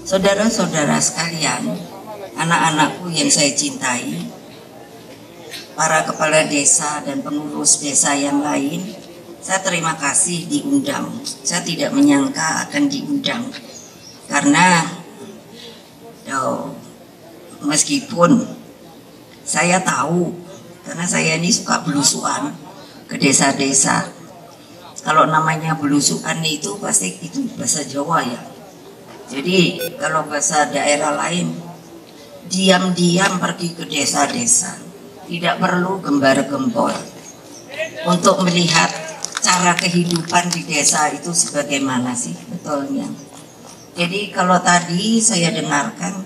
Saudara-saudara sekalian, anak-anakku yang saya cintai, para kepala desa dan pengurus desa yang lain, saya terima kasih diundang. Saya tidak menyangka akan diundang karena meskipun saya tahu, karena saya ini suka belusuan ke desa-desa. Kalau namanya belusuan itu pasti itu bahasa Jawa ya. Jadi kalau bahasa daerah lain, diam-diam pergi ke desa-desa, tidak perlu gembar-gembor untuk melihat cara kehidupan di desa itu sebagaimana sih betulnya. Jadi kalau tadi saya dengarkan,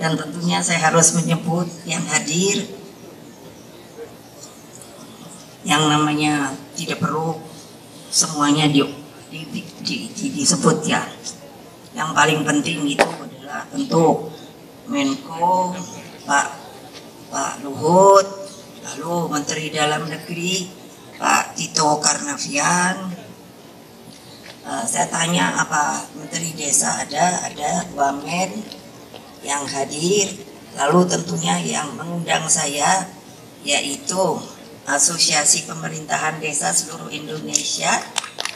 dan tentunya saya harus menyebut yang hadir, yang namanya tidak perlu semuanya disebut ya. Yang paling penting itu adalah tentu Menko Pak Luhut, lalu Menteri Dalam Negeri Pak Tito Karnavian. Saya tanya apa Menteri Desa ada Wamen yang hadir, lalu tentunya yang mengundang saya yaitu Asosiasi Pemerintahan Desa Seluruh Indonesia,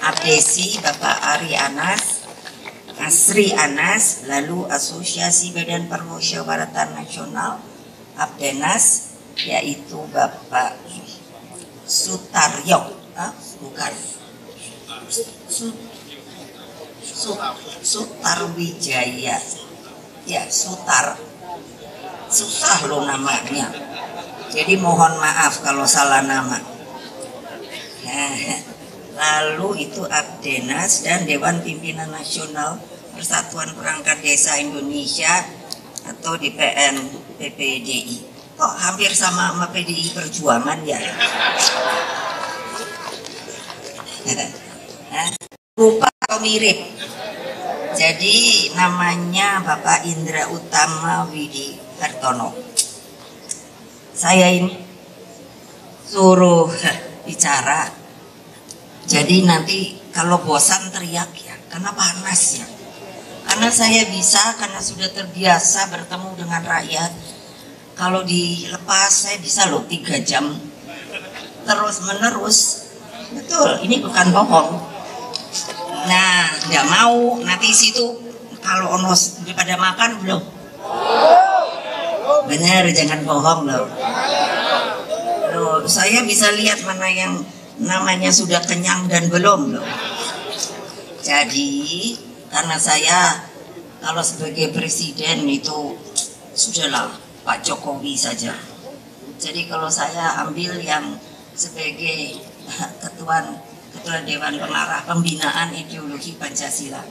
APDESI, Bapak Asri Anas, lalu Asosiasi Badan Permusyawaratan Nasional, APDENAS, yaitu Bapak Sutaryo, bukan Sutarwijaya, ya susah lo namanya, jadi mohon maaf kalau salah nama. Lalu itu APDENAS dan Dewan Pimpinan Nasional Persatuan Perangkat Desa Indonesia atau DPN PPDI. Kok hampir sama PDI Perjuangan ya? Lupa atau mirip? Jadi namanya Bapak Indra Utama Widi Hartono. Saya ini suruh bicara. Jadi nanti kalau bosan teriak ya, karena panas ya. Karena saya karena sudah terbiasa bertemu dengan rakyat. Kalau dilepas saya bisa loh 3 jam terus menerus. Betul, ini bukan bohong. Nah, nggak mau nanti situ kalau onos pada makan belum. Benar, jangan bohong loh. Loh, saya bisa lihat mana yang namanya sudah kenyang dan belum loh. Jadi karena saya kalau sebagai presiden itu sudahlah Pak Jokowi saja. Jadi kalau saya ambil yang sebagai ketua Dewan Pengarah Pembinaan Ideologi Pancasila.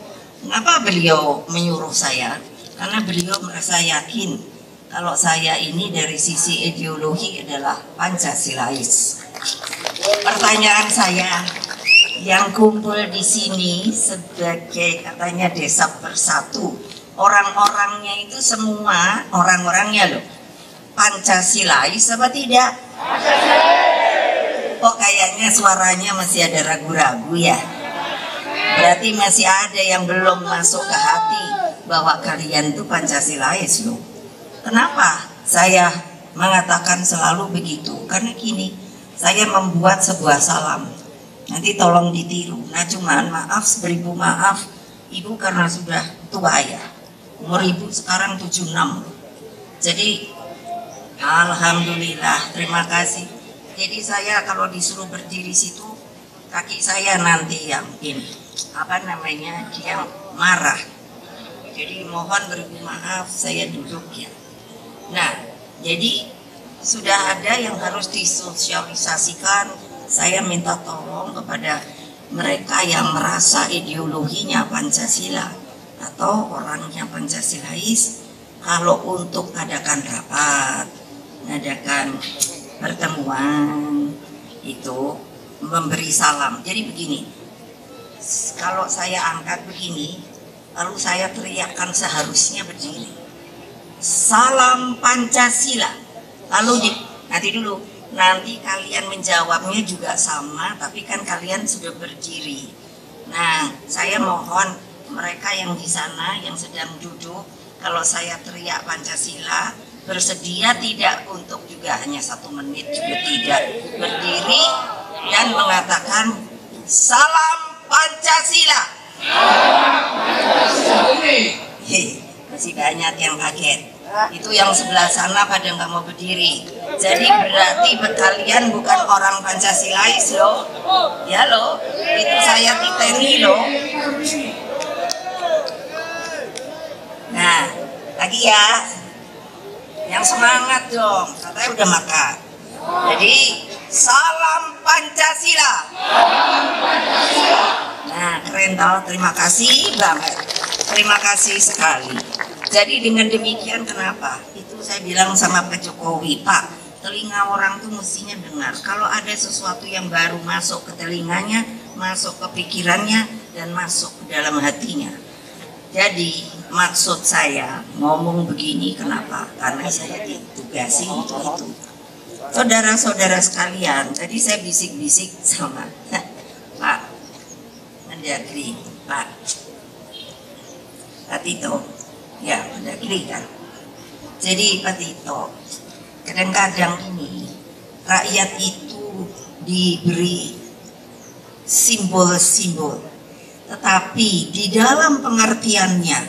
Mengapa beliau menyuruh saya? Karena beliau merasa yakin kalau saya ini dari sisi ideologi adalah Pancasilais. Pertanyaan saya, yang kumpul di sini sebagai katanya desa bersatu, orang-orangnya itu semua orang-orangnya loh Pancasilais apa tidak? Kok kayaknya suaranya masih ada ragu-ragu ya? Berarti masih ada yang belum masuk ke hati bahwa kalian itu Pancasilais loh. Kenapa saya mengatakan selalu begitu? Karena gini, saya membuat sebuah salam, nanti tolong ditiru. Nah cuman maaf, seribu maaf, ibu karena sudah tua ya, umur ibu sekarang 76. Jadi alhamdulillah, terima kasih. Jadi saya kalau disuruh berdiri situ, kaki saya nanti yang ini, apa namanya, dia marah. Jadi mohon beribu maaf, saya duduk ya. Nah, jadi sudah ada yang harus disosialisasikan. Saya minta tolong kepada mereka yang merasa ideologinya Pancasila atau orangnya Pancasilais, kalau untuk adakan rapat, adakan pertemuan itu memberi salam. Jadi begini, kalau saya angkat begini, lalu saya teriakkan seharusnya berdiri, salam Pancasila. Lalu nanti kalian menjawabnya juga sama, tapi kan kalian sudah berdiri. Nah, saya mohon mereka yang di sana yang sedang duduk, kalau saya teriak Pancasila, bersedia tidak untuk juga hanya 1 menit juga tidak, berdiri dan mengatakan salam Pancasila. Masih banyak yang kaget. Itu yang sebelah sana pada nggak mau berdiri. Jadi berarti kalian bukan orang Pancasilais loh. Ya loh, itu saya titeni loh. Nah, lagi ya. Yang semangat dong, katanya udah makan. Jadi, salam Pancasila. Nah, keren toh, terima kasih banget. Terima kasih sekali. Jadi dengan demikian kenapa? Itu saya bilang sama Pak Jokowi, Pak, telinga orang tuh mestinya dengar. Kalau ada sesuatu yang baru masuk ke telinganya, masuk ke pikirannya, dan masuk ke dalam hatinya. Jadi maksud saya ngomong begini kenapa? Karena saya ditugasi untuk itu. Saudara-saudara sekalian, tadi saya bisik-bisik sama Pak Mendagri, Pak Tito, ya Mendagri kan. Jadi Pak Tito, kadang-kadang ini rakyat itu diberi simbol-simbol, tetapi di dalam pengertiannya,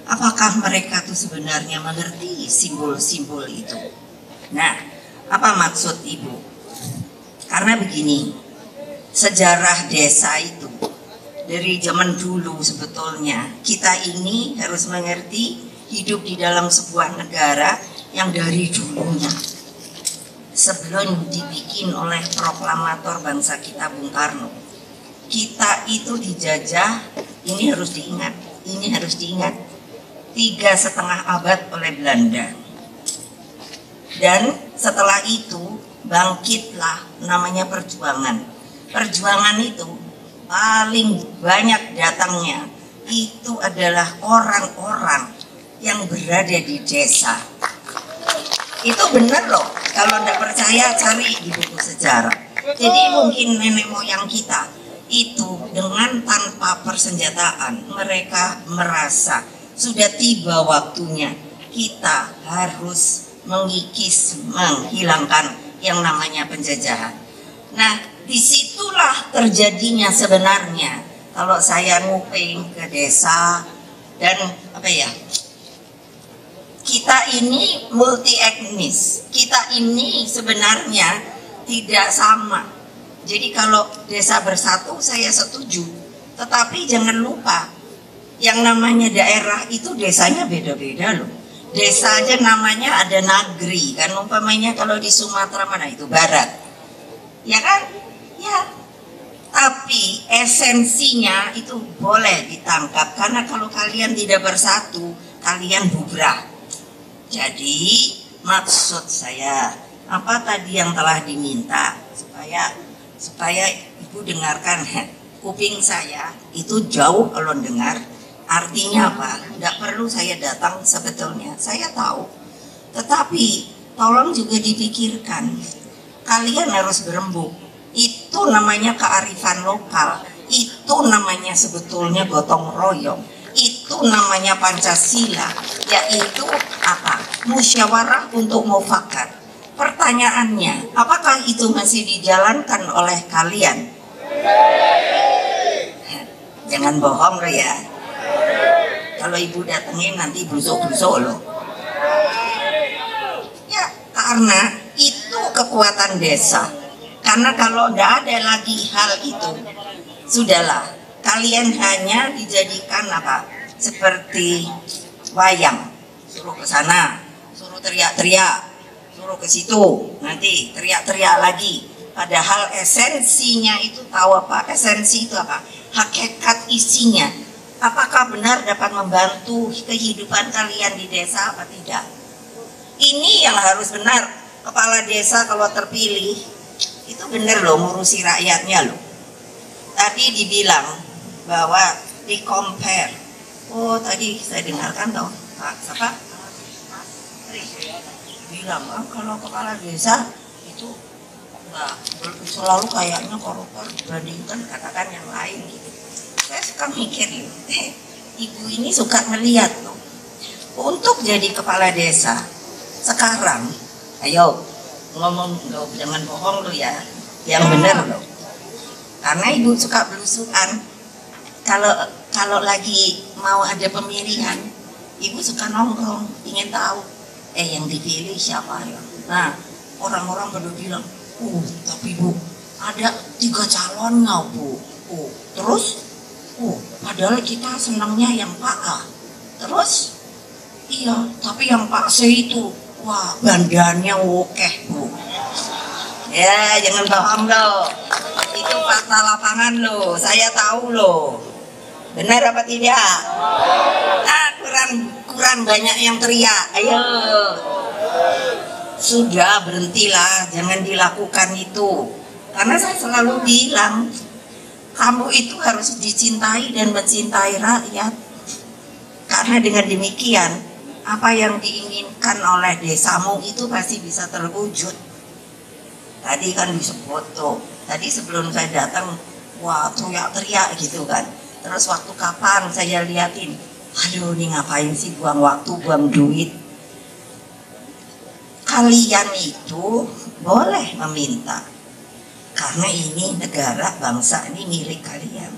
apakah mereka tuh sebenarnya mengerti simbol-simbol itu? Nah, apa maksud Ibu? Karena begini, sejarah desa itu dari zaman dulu sebetulnya kita ini harus mengerti hidup di dalam sebuah negara yang dari dulunya, sebelum dibikin oleh proklamator bangsa kita Bung Karno, kita itu dijajah. Ini harus diingat, 3,5 abad oleh Belanda. Dan setelah itu bangkitlah namanya perjuangan. Perjuangan itu paling banyak datangnya itu adalah orang-orang yang berada di desa. Itu benar loh, kalau tidak percaya cari di buku sejarah. Jadi mungkin nenek moyang kita itu dengan tanpa persenjataan, mereka merasa sudah tiba waktunya kita harus mengikis, menghilangkan yang namanya penjajahan. Nah, disitulah terjadinya sebenarnya kalau saya nguping ke desa dan kita ini multi etnis, kita ini sebenarnya tidak sama. Jadi kalau desa bersatu saya setuju, tetapi jangan lupa yang namanya daerah itu desanya beda-beda loh. Desa aja namanya ada nagri kan, umpamanya kalau di Sumatera mana itu barat, ya kan? Ya, tapi esensinya itu boleh ditangkap, karena kalau kalian tidak bersatu, kalian bubrah. Jadi maksud saya, apa tadi yang telah diminta supaya Ibu dengarkan, kuping saya itu jauh kalau dengar. Artinya apa? Tidak perlu saya datang sebetulnya, saya tahu. Tetapi tolong juga dipikirkan, kalian harus berembuk. Itu namanya kearifan lokal, itu namanya sebetulnya gotong royong, itu namanya Pancasila, yaitu apa? Musyawarah untuk mufakat. Pertanyaannya, apakah itu masih dijalankan oleh kalian? Jangan bohong loh ya. Kalau Ibu datengin nanti busuk-busuk loh. Ya, karena itu kekuatan desa. Karena kalau tidak ada lagi hal itu, sudahlah, kalian hanya dijadikan apa? Seperti wayang, suruh ke sana, suruh teriak-teriak, suruh ke situ, nanti teriak-teriak lagi. Padahal esensinya itu tahu apa? Esensi itu apa? Hakikat isinya. Apakah benar dapat membantu kehidupan kalian di desa apa tidak? Ini yang harus benar. Kepala desa kalau terpilih itu benar loh, ngurusi rakyatnya loh. Tadi dibilang bahwa di compare. Oh tadi saya dengarkan toh Pak siapa? Bilang kalau kepala desa itu selalu kayaknya koruptor dibandingkan katakan yang lain gitu. Saya suka mikir ibu ini suka melihat loh. Untuk jadi kepala desa sekarang, ayo ngomong loh, jangan bohong lo ya, yang benar loh. Karena ibu suka belusukan. Kalau lagi mau ada pemilihan, ibu suka nongkrong, ingin tahu, yang dipilih siapa ya. Nah, orang-orang pada bilang, tapi bu, ada 3 calonnya bu. Terus, padahal kita senangnya yang Pak A. Terus, iya, tapi yang Pak C itu, wah, bandannya oke bu. Ya, jangan paham loh. Itu fakta lapangan loh, saya tahu loh. Benar apa tidak? Kurang banyak yang teriak. Ayo. Sudah, berhentilah, jangan dilakukan itu. Karena saya selalu bilang, kamu itu harus dicintai dan mencintai rakyat. Karena dengan demikian, apa yang diinginkan oleh desamu itu pasti bisa terwujud. Tadi kan disebut tuh, tadi sebelum saya datang, wah teriak-teriak gitu kan. Terus waktu kapan saya liatin, aduh ini ngapain sih buang waktu, buang duit. Kalian itu boleh meminta, karena ini negara, bangsa ini milik kalian.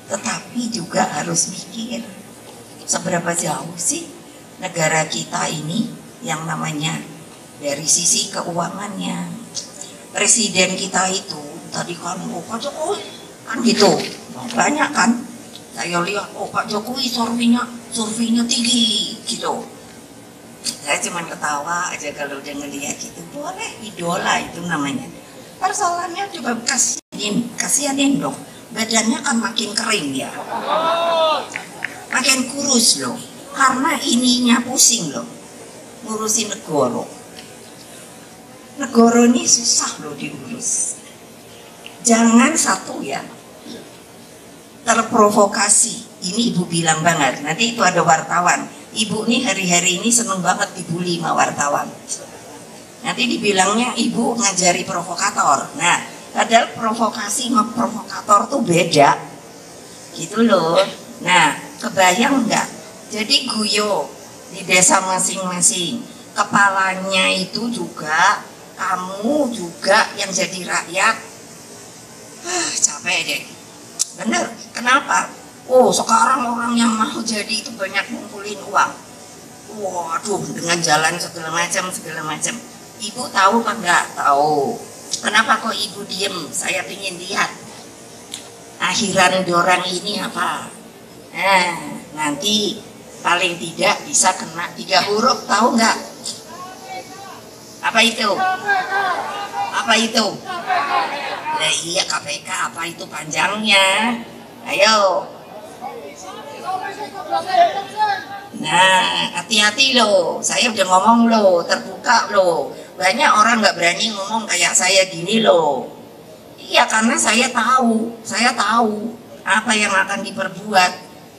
Tetapi juga harus mikir, seberapa jauh sih negara kita ini yang namanya dari sisi keuangannya. Presiden kita itu, tadi kan, Pak Jokowi, kan gitu, banyak kan. Saya lihat, Pak Jokowi surveinya tinggi gitu. Saya cuma ketawa aja kalau udah ngeliat gitu. Boleh, idola itu namanya. Persoalannya juga kasihanin dong. Badannya kan makin kering ya, makin kurus loh. Karena ininya pusing loh, ngurusin negara. Negara ini susah loh diurus. Jangan satu ya, terprovokasi. Ini ibu bilang banget, nanti itu ada wartawan. Ibu nih hari-hari ini seneng banget dibully sama wartawan. Nanti dibilangnya ibu ngajari provokator. Nah, padahal provokasi sama provokator tuh beda. Gitu loh. Nah, kebayang nggak? Jadi guyo di desa masing-masing. Kepalanya itu juga, kamu juga yang jadi rakyat. Capek deh. Bener, kenapa? Sekarang orang yang mau jadi itu banyak ngumpulin uang. Waduh, dengan jalan segala macam. Ibu tahu kan nggak? Tahu. Kenapa kok ibu diem? Saya ingin lihat akhiran orang ini apa. Nanti paling tidak bisa kena 3 huruf, tahu nggak? Apa itu? Apa itu? Nah, iya KPK, apa itu panjangnya? Ayo. Nah, hati-hati loh. Saya udah ngomong loh, terbuka loh. Banyak orang nggak berani ngomong kayak saya gini loh. Iya, karena saya tahu apa yang akan diperbuat.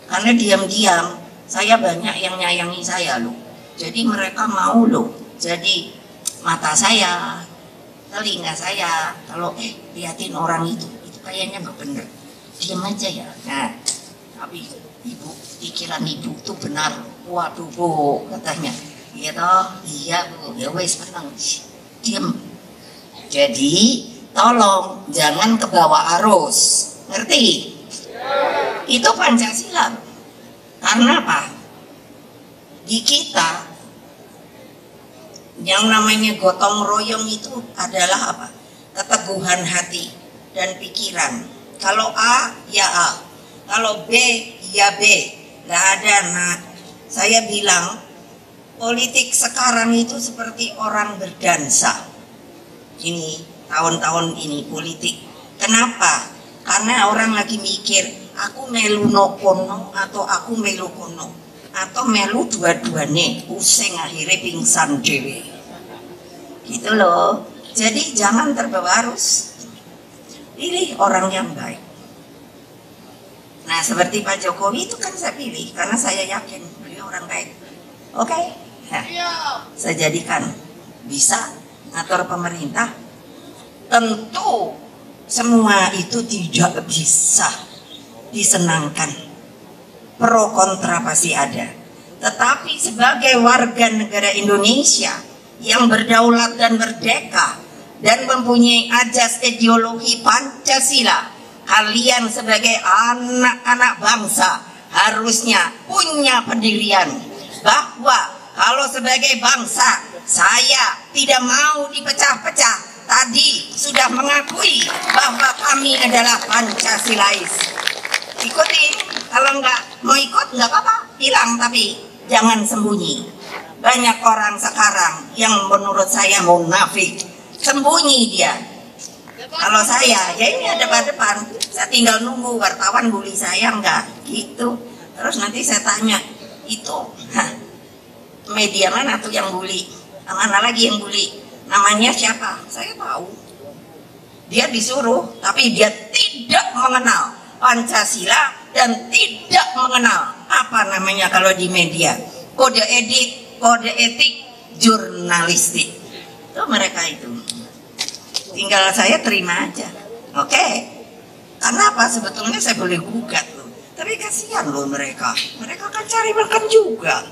Karena diam-diam saya banyak yang nyayangi saya loh. Jadi mereka mau loh. Jadi mata saya, telinga saya, kalau liatin orang itu kayaknya nggak bener, diam aja ya. Nah, tapi ibu, pikiran ibu tuh benar. Waduh bu, katanya, iya toh, iya bu, ya wes tenang, diam. Jadi tolong jangan kebawa arus, ngerti? Itu Pancasila. Karena apa? Di kita yang namanya gotong royong itu adalah apa? Keteguhan hati dan pikiran. Kalau A, ya A. Kalau B, ya B. Nggak ada. Nah, saya bilang politik sekarang itu seperti orang berdansa. Ini tahun-tahun ini politik. Kenapa? Karena orang lagi mikir, aku melu no kono atau aku melu kono. Atau melu dua-duanya, pusing akhirnya pingsan dewe. Gitu loh. Jadi jangan terbawa arus. Pilih orang yang baik. Nah, seperti Pak Jokowi itu kan saya pilih karena saya yakin beliau orang baik. Oke? Nah, saya jadikan bisa ngatur pemerintah. Tentu semua itu tidak bisa disenangkan. pro kontra pasti ada. Tetapi sebagai warga negara Indonesia yang berdaulat dan merdeka dan mempunyai ajas ideologi Pancasila, kalian sebagai anak-anak bangsa harusnya punya pendirian bahwa kalau sebagai bangsa saya tidak mau dipecah-pecah. Tadi sudah mengakui bahwa kami adalah Pancasilais. Ikuti, kalau nggak mau ikut nggak apa-apa, bilang, tapi jangan sembunyi. Banyak orang sekarang yang menurut saya munafik, sembunyi dia. Kalau saya, ya ini ada depan, saya tinggal nunggu wartawan bully saya nggak gitu. Terus nanti saya tanya, itu media mana tuh yang bully? Mana lagi yang bully? Namanya siapa? Saya tahu. Dia disuruh, tapi dia tidak mengenal Pancasila dan tidak mengenal apa namanya kalau di media, kode etik jurnalistik. Itu mereka itu. Tinggal saya terima aja. Oke. Karena apa? Sebetulnya saya boleh gugat loh. Tapi kasihan loh mereka. Mereka kan cari makan juga.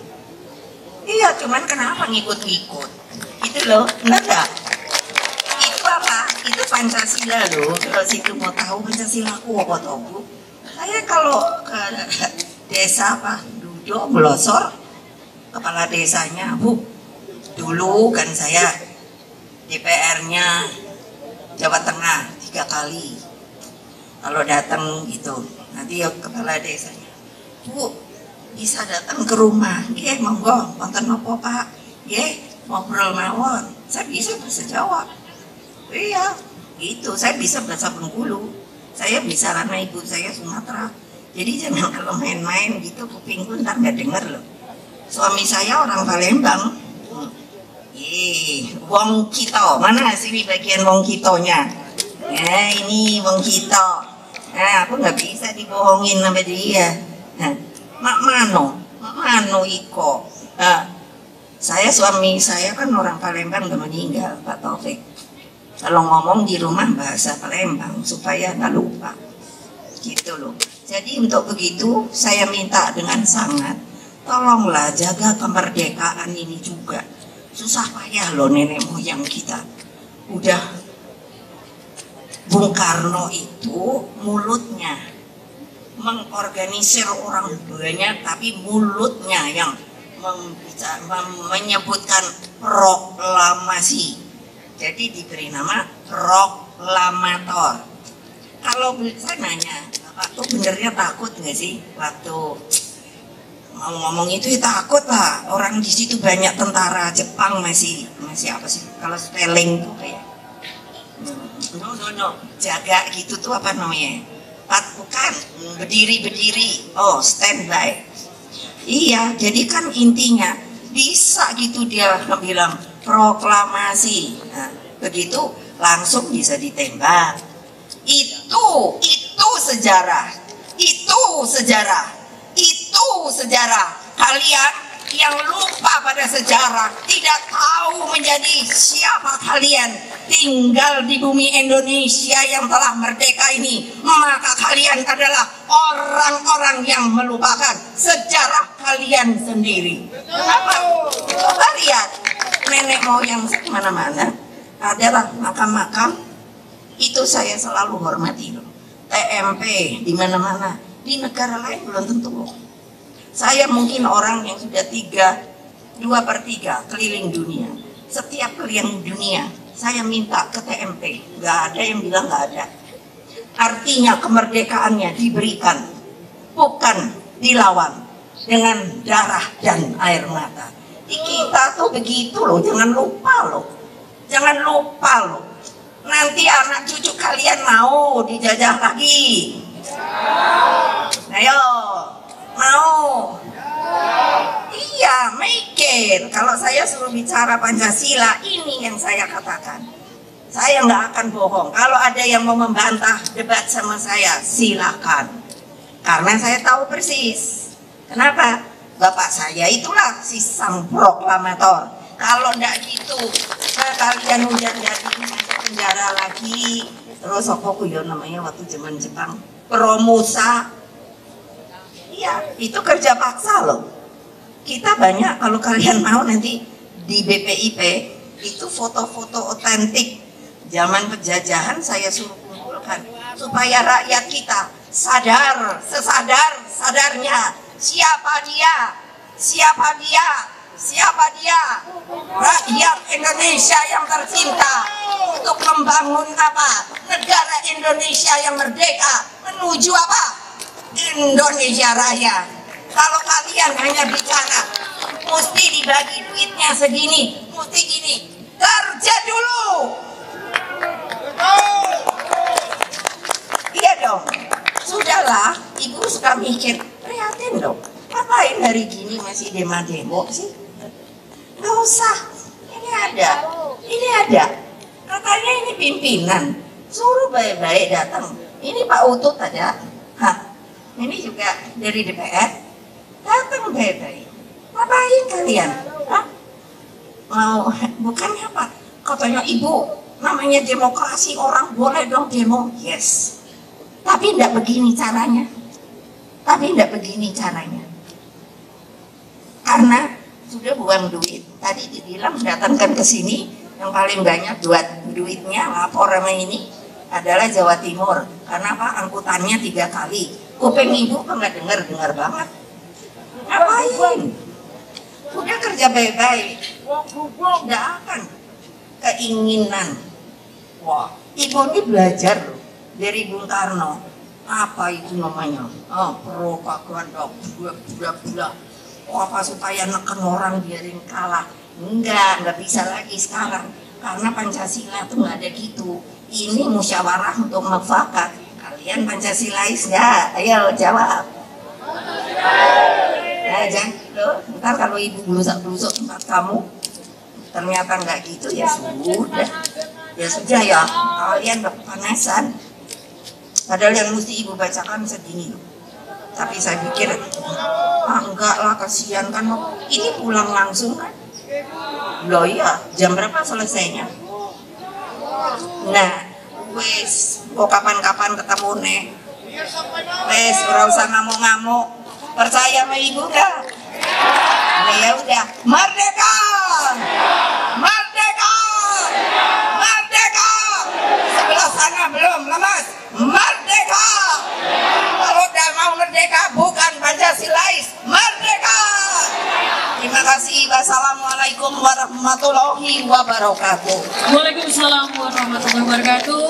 Iya, cuman kenapa ngikut-ngikut? Itu loh, enggak. Itu apa? Itu Pancasila loh. Kalau situ mau tahu Pancasila aku apa tahu, Bu? Saya kalau ke desa apa? Duduk Blosor, kepala desanya, Bu. Dulu kan saya DPR-nya Jawa Tengah 3 kali. Kalau datang gitu, nanti ya kepala desanya, Bu, bisa datang ke rumah, nggih monggo, wonten napa Pak? Nggih, ngobrol mawon. Saya bisa bahasa Jawa. Iya, gitu. Saya bisa bahasa Bengkulu. Saya bisa karena ibu saya Sumatera. Jadi jangan kalau main-main gitu kupingku ntar nggak denger loh. Suami saya orang Palembang. Wong Kito, mana sih bagian Wong Kitonya? Nah ini Wong Kito. Nah aku nggak bisa dibohongin sama dia. Nah, mak mano iko. Saya suami saya kan orang Palembang udah meninggal, Pak Taufik. Kalau ngomong di rumah bahasa Palembang supaya nggak lupa, gitu loh. Jadi untuk begitu saya minta dengan sangat, tolonglah jaga kemerdekaan ini juga. Susah payah loh nenek moyang kita. Udah Bung Karno itu mulutnya mengorganisir orang banyak, tapi mulutnya yang menyebutkan proklamasi. Jadi diberi nama proklamator. Kalau saya nanya, Bapak tuh benernya takut nggak sih waktu mau ngomong itu? Ya takut lah. Orang di situ banyak tentara Jepang, masih apa sih? Kalau spelling tuh kayak no jaga gitu tuh apa namanya? Bukan berdiri. Oh standby. Iya, jadi kan intinya bisa gitu dia bilang proklamasi. Nah, begitu langsung bisa ditembak. Itu sejarah. Itu sejarah. Kalian yang lupa pada sejarah, tidak tahu menjadi siapa kalian, tinggal di bumi Indonesia yang telah merdeka ini, maka kalian adalah orang-orang yang melupakan sejarah kalian sendiri. Kenapa? Coba lihat nenek moyang saya kemana-mana adalah makam-makam. Itu saya selalu hormati loh. TMP di mana-mana. Di negara lain belum tentu loh. Saya mungkin orang yang sudah 2/3 keliling dunia. Setiap keliling dunia saya minta ke TMP, nggak ada yang bilang nggak ada. Artinya kemerdekaannya diberikan, bukan dilawan dengan darah dan air mata. Di kita tuh begitu loh, jangan lupa loh. Nanti anak cucu kalian mau dijajah lagi. Ayo, mau? Iya, mikir. Kalau saya suruh bicara Pancasila, ini yang saya katakan. Saya nggak akan bohong. Kalau ada yang mau membantah debat sama saya, silakan. Karena saya tahu persis. Kenapa? Bapak saya itulah si sang proklamator. Kalau nggak gitu, kalian udah jadi penjara lagi. Terus apa yo namanya waktu zaman Jepang, Promusa. Iya, itu kerja paksa loh. Kita banyak, kalau kalian mau nanti di BPIP itu foto-foto otentik zaman penjajahan saya suruh kumpulkan supaya rakyat kita sadar, sesadar-sadarnya siapa dia, siapa dia, siapa dia, rakyat Indonesia yang tercinta untuk membangun apa? Negara Indonesia yang merdeka menuju apa? Indonesia Raya. Kalau kalian hanya bicara mesti dibagi duitnya segini, mesti gini, kerja dulu. Iya dong, sudahlah, ibu suka mikir, prihatin dong. Ngapain hari gini masih demo sih? Nggak usah, ini ada. Katanya ini pimpinan, suruh baik-baik datang. Ini Pak Utut ada, ini juga dari DPR, datang baik-baik. Ngapain kalian? Mau bukannya apa? Katanya ibu, namanya demokrasi, orang boleh dong demo, yes. Tapi tidak begini caranya. Karena sudah buang duit. Tadi dibilang datangkan ke sini, yang paling banyak duitnya lapor sama ini adalah Jawa Timur. Karena apa? Angkutannya 3 kali. Kuping ibu kan nggak dengar banget. Ngapain? Udah kerja baik-baik. Nggak akan keinginan. Wah, ibu ini belajar loh dari Bung Karno. Apa itu namanya? Propaganda, bla-bla-bla. Apa supaya neken orang biarin kalah? Enggak bisa lagi sekarang. Karena Pancasila tuh nggak ada gitu. Ini musyawarah untuk mufakat. Kalian Pancasilais nggak? Ayo jawab. Nah, jangan loh. Ntar kalau ibu blusuk tempat kamu, ternyata nggak gitu ya sudah ya. Kalian kepanasan. Padahal yang mesti ibu bacakan segini loh. Tapi saya pikir, enggak lah, kasihan kan. Ini pulang langsung kan? Loh iya, jam berapa selesainya? Nah, wes, kok kapan-kapan ketemu nih? Wes, ora usah ngamuk-ngamuk. Percaya sama ibu gak? Nah, ya udah, merdeka! Merdeka! Merdeka! Sebelah sana belum, lemas. Merdeka! Kalau udah mau merdeka, bukan Pancasilais, merdeka! Terima kasih. Wassalamualaikum warahmatullahi wabarakatuh. Waalaikumsalam warahmatullahi wabarakatuh.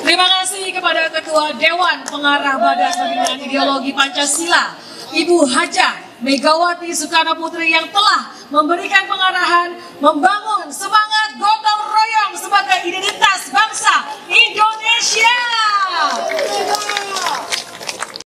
Terima kasih kepada Ketua Dewan Pengarah Badan Pembinaan Ideologi Pancasila, Ibu Haja Megawati Soekarno Putri, yang telah memberikan pengarahan membangun semangat gotong royong sebagai identitas bangsa Indonesia.